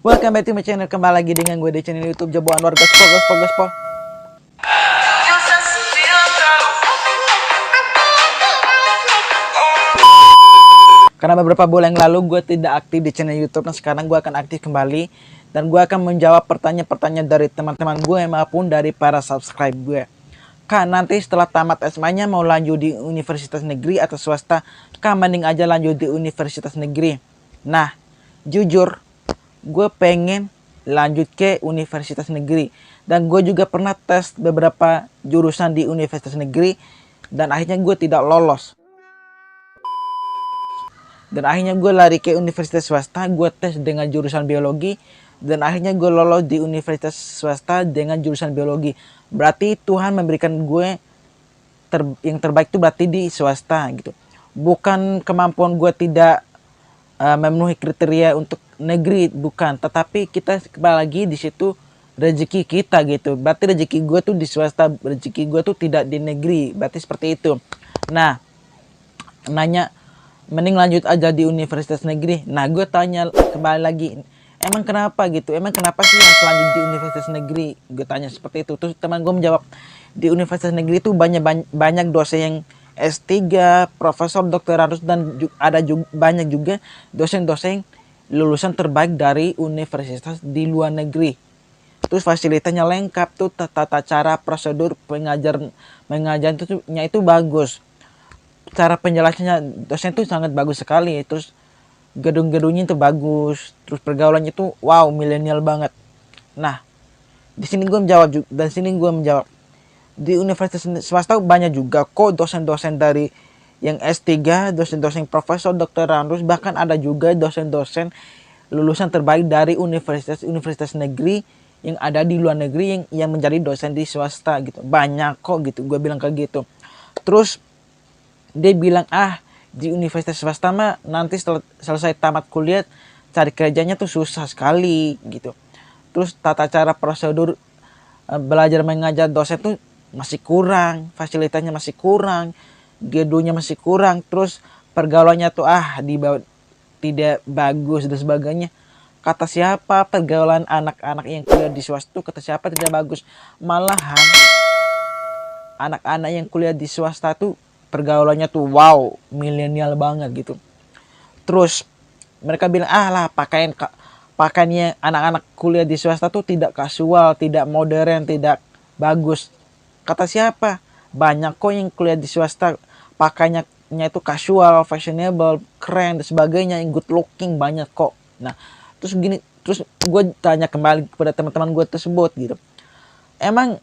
Welcome back to my channel, kembali lagi dengan gue di channel YouTube Jagoan Warga Gaspol. Karena beberapa bulan yang lalu gue tidak aktif di channel YouTube, nah sekarang gue akan aktif kembali dan gue akan menjawab pertanyaan-pertanyaan dari teman-teman gue maupun dari para subscribe gue. Kak, nanti setelah tamat SMA-nya mau lanjut di universitas negeri atau swasta? Kak, mending aja lanjut di universitas negeri. Nah, jujur, gue pengen lanjut ke universitas negeri. Dan gue juga pernah tes beberapa jurusan di universitas negeri dan akhirnya gue tidak lolos. Dan akhirnya gue lari ke universitas swasta, gue tes dengan jurusan biologi. Dan akhirnya gue lolos di universitas swasta dengan jurusan biologi. Berarti Tuhan memberikan gue yang terbaik itu berarti di swasta gitu. Bukan kemampuan gue tidak memenuhi kriteria untuk negeri, bukan. Tetapi kita kembali lagi di situ rezeki kita gitu. Berarti rezeki gue tuh di swasta, rezeki gue tuh tidak di negeri. Berarti seperti itu. Nah, nanya mending lanjut aja di universitas negeri. Nah, gue tanya kembali lagi, emang kenapa gitu? Emang kenapa sih yang lanjut di universitas negeri? Gue tanya seperti itu. Terus teman gue menjawab, di universitas negeri itu banyak dosen yang S3, profesor, doktoranus, dan ada juga, banyak juga dosen-dosen lulusan terbaik dari universitas di luar negeri. Terus fasilitasnya lengkap tuh, tata cara prosedur mengajarnya itu bagus. Cara penjelasannya dosen itu sangat bagus sekali. Terus gedung-gedungnya itu bagus. Terus pergaulannya itu wow, milenial banget. Nah, di sini gue menjawab, di universitas swasta banyak juga kok dosen-dosen dari yang S3, dosen-dosen profesor, doktoranus, bahkan ada juga dosen-dosen lulusan terbaik dari universitas negeri yang ada di luar negeri yang menjadi dosen di swasta gitu. Banyak kok gitu, gue bilang kayak gitu. Terus dia bilang, di universitas swasta mah nanti setelah selesai tamat kuliah cari kerjanya tuh susah sekali gitu. Terus tata cara prosedur belajar mengajar dosen tuh masih kurang, fasilitasnya masih kurang, gedungnya masih kurang, terus pergaulannya tuh tidak bagus dan sebagainya. Kata siapa pergaulan anak-anak yang kuliah di swasta tuh, kata siapa tidak bagus? Malahan anak-anak yang kuliah di swasta tuh pergaulannya tuh wow, milenial banget gitu. Terus mereka bilang, pakaiannya anak-anak kuliah di swasta tuh tidak kasual, tidak modern, tidak bagus. Kata siapa? Banyak kok yang kuliah di swasta pakaiannya itu casual, fashionable, keren dan sebagainya, yang good looking banyak kok. Nah, terus gue tanya kembali kepada teman-teman gue tersebut gitu. Emang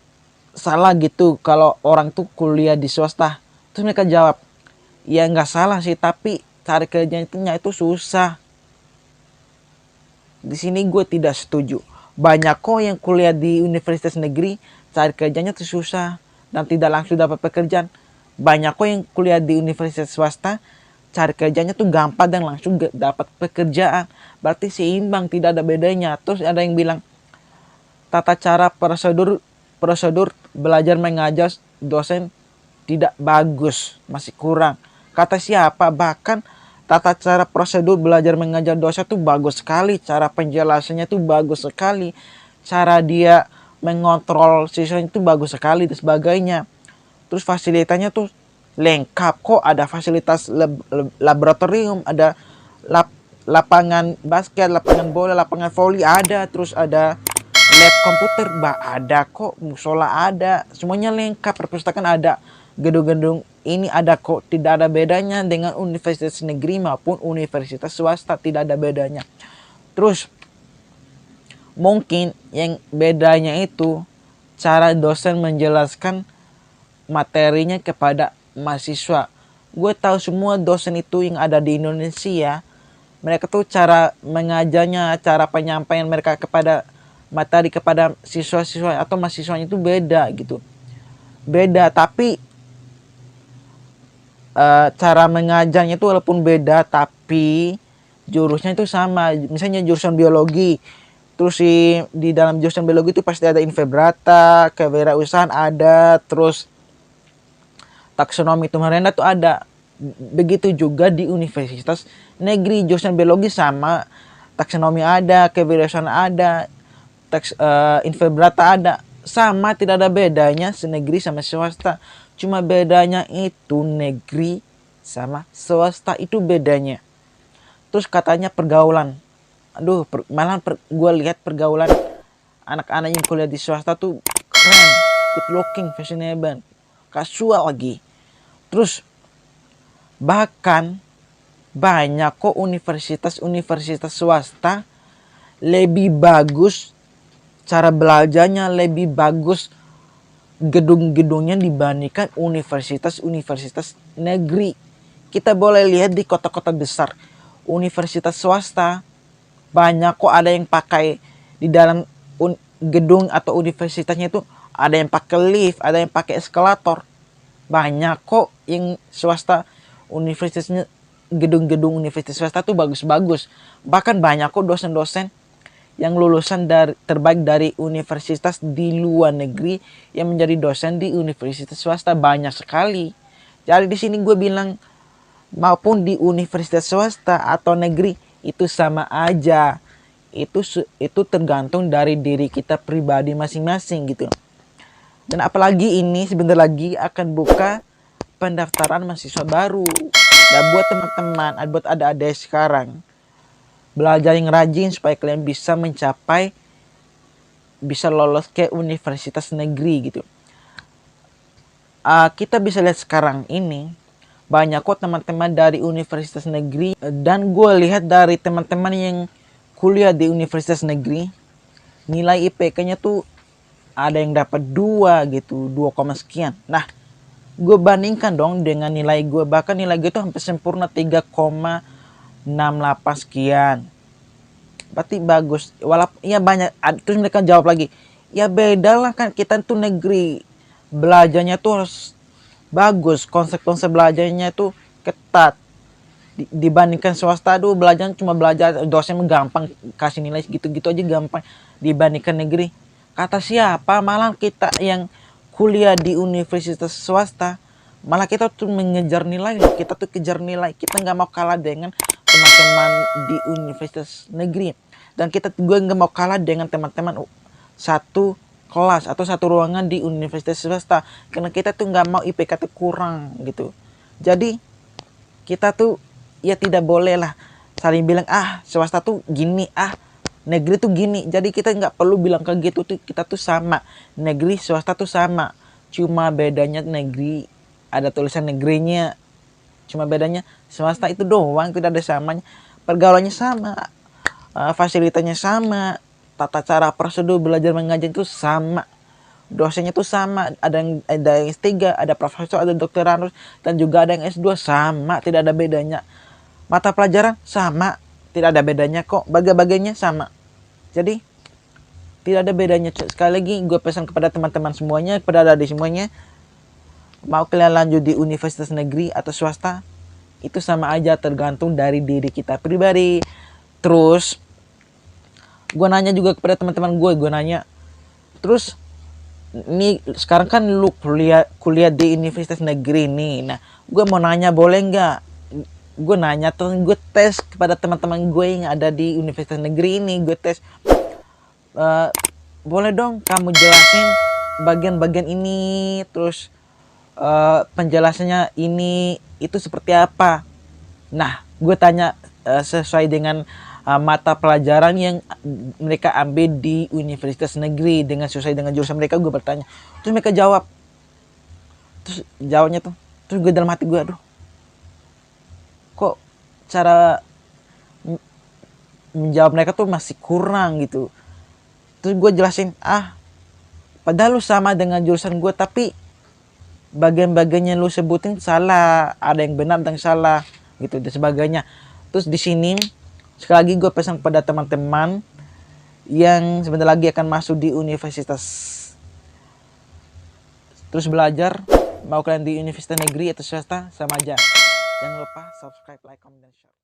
salah gitu kalau orang tuh kuliah di swasta? Terus mereka jawab, ya nggak salah sih, tapi cari kerjanya itu susah. Di sini gue tidak setuju. Banyak kok yang kuliah di universitas negeri cari kerjanya tuh susah dan tidak langsung dapat pekerjaan. Banyak kok yang kuliah di universitas swasta cari kerjanya tuh gampang dan langsung dapat pekerjaan. Berarti seimbang, tidak ada bedanya. Terus ada yang bilang tata cara prosedur belajar mengajar dosen tidak bagus, masih kurang. Kata siapa? Bahkan tata cara prosedur belajar mengajar dosen tuh bagus sekali, cara penjelasannya tuh bagus sekali, cara dia mengontrol siswanya itu bagus sekali dan sebagainya. Terus fasilitasnya tuh lengkap kok, ada fasilitas laboratorium, ada lapangan basket, lapangan bola, lapangan voli ada, terus ada lab komputer, ada kok, musola ada, semuanya lengkap, perpustakaan ada, gedung-gedung ini ada kok, tidak ada bedanya dengan universitas negeri maupun universitas swasta, tidak ada bedanya. Terus mungkin yang bedanya itu cara dosen menjelaskan materinya kepada mahasiswa. Gue tahu semua dosen itu yang ada di Indonesia, mereka tuh cara mengajarnya, cara penyampaian mereka kepada materi kepada siswa-siswa atau mahasiswanya itu beda gitu. Beda, tapi cara mengajarnya itu walaupun beda tapi jurusnya itu sama. Misalnya jurusan biologi, terus di dalam jurusan biologi itu pasti ada invertebrata, kewirausahaan ada, terus taksonomi tumbuhan rendah tuh ada. Begitu juga di universitas negeri, jurusan biologi sama, taksonomi ada, kewirausahaan ada, invertebrata ada, sama, tidak ada bedanya negeri sama swasta. Cuma bedanya itu negeri sama swasta itu bedanya. Terus katanya pergaulan, aduh, malah gue lihat pergaulan anak-anak yang kuliah di swasta tuh keren, good looking, fashionable, kasual lagi. Terus bahkan banyak kok universitas swasta lebih bagus cara belajarnya, lebih bagus gedung-gedungnya dibandingkan universitas negeri. Kita boleh lihat di kota-kota besar, universitas swasta banyak kok ada yang pakai di dalam gedung atau universitasnya itu ada yang pakai lift, ada yang pakai eskalator. Banyak kok yang swasta universitasnya, gedung-gedung universitas swasta tuh bagus-bagus. Bahkan banyak kok dosen-dosen yang lulusan terbaik dari universitas di luar negeri yang menjadi dosen di universitas swasta, banyak sekali. Jadi di sini gue bilang maupun di universitas swasta atau negeri itu sama aja. Itu tergantung dari diri kita pribadi masing-masing gitu. Dan apalagi ini sebentar lagi akan buka pendaftaran mahasiswa baru. Dan buat teman-teman, buat adik-adik sekarang, belajar yang rajin supaya kalian bisa lolos ke universitas negeri gitu. Kita bisa lihat sekarang ini banyak kok teman-teman dari universitas negeri, dan gue lihat dari teman-teman yang kuliah di universitas negeri, nilai IPK-nya tuh ada yang dapat 2 gitu, 2, sekian. Nah, gue bandingkan dong dengan nilai gue, bahkan nilai gue tuh hampir sempurna 3,68 sekian. Berarti bagus. Walaupun ya banyak. Terus mereka jawab lagi, ya beda lah kan, kita tuh negeri, belajarnya tuh harus bagus, konsep-konsep belajarnya tuh ketat. Dibandingkan swasta, tuh belajar cuma belajar, dosen gampang kasih nilai gitu-gitu aja gampang. Dibandingkan negeri, kata siapa? Malah kita yang kuliah di universitas swasta, malah kita tuh mengejar nilai loh. Kita tuh kejar nilai, kita nggak mau kalah dengan teman-teman di universitas negeri. Dan gue nggak mau kalah dengan teman-teman satu kelas atau satu ruangan di universitas swasta, karena kita tuh nggak mau IPK tuh kurang gitu. Jadi kita tuh ya tidak boleh lah saling bilang swasta tuh gini, negeri tuh gini. Jadi kita nggak perlu bilang kayak gitu, tuh kita tuh sama, negeri swasta tuh sama, cuma bedanya negeri ada tulisan negerinya, cuma bedanya swasta itu doang, tidak ada samanya. Pergaulannya sama, fasilitasnya sama, tata cara prosedur belajar mengajar itu sama, dosennya itu sama, ada yang S3, ada profesor, ada doktoranus, dan juga ada yang S2, sama, tidak ada bedanya. Mata pelajaran sama, tidak ada bedanya kok, bagiannya sama. Jadi tidak ada bedanya. Sekali lagi gue pesan kepada teman-teman semuanya, kepada adik semuanya, mau kalian lanjut di universitas negeri atau swasta, itu sama aja, tergantung dari diri kita pribadi. Terus gue nanya juga kepada teman-teman gue nanya, terus ini sekarang kan lu kuliah di universitas negeri nih. Nah, gue mau nanya, boleh nggak gue nanya tuh, gue tes kepada teman-teman gue yang ada di universitas negeri ini, gue tes, boleh dong kamu jelasin bagian-bagian ini, terus penjelasannya ini itu seperti apa. Nah, gue tanya sesuai dengan mata pelajaran yang mereka ambil di universitas negeri, dengan sesuai dengan jurusan mereka, gue bertanya. Terus mereka jawab, terus jawabnya tuh, terus gue dalam hati gue, aduh, kok cara menjawab mereka tuh masih kurang gitu. Terus gue jelasin, padahal lu sama dengan jurusan gue, tapi bagian-bagiannya lu sebutin salah, ada yang benar dan salah gitu dan sebagainya. Terus di sini sekali lagi gue pesan kepada teman-teman yang sebentar lagi akan masuk di universitas, terus belajar, mau kalian di universitas negeri atau swasta, sama aja. Jangan lupa subscribe, like, comment, dan share.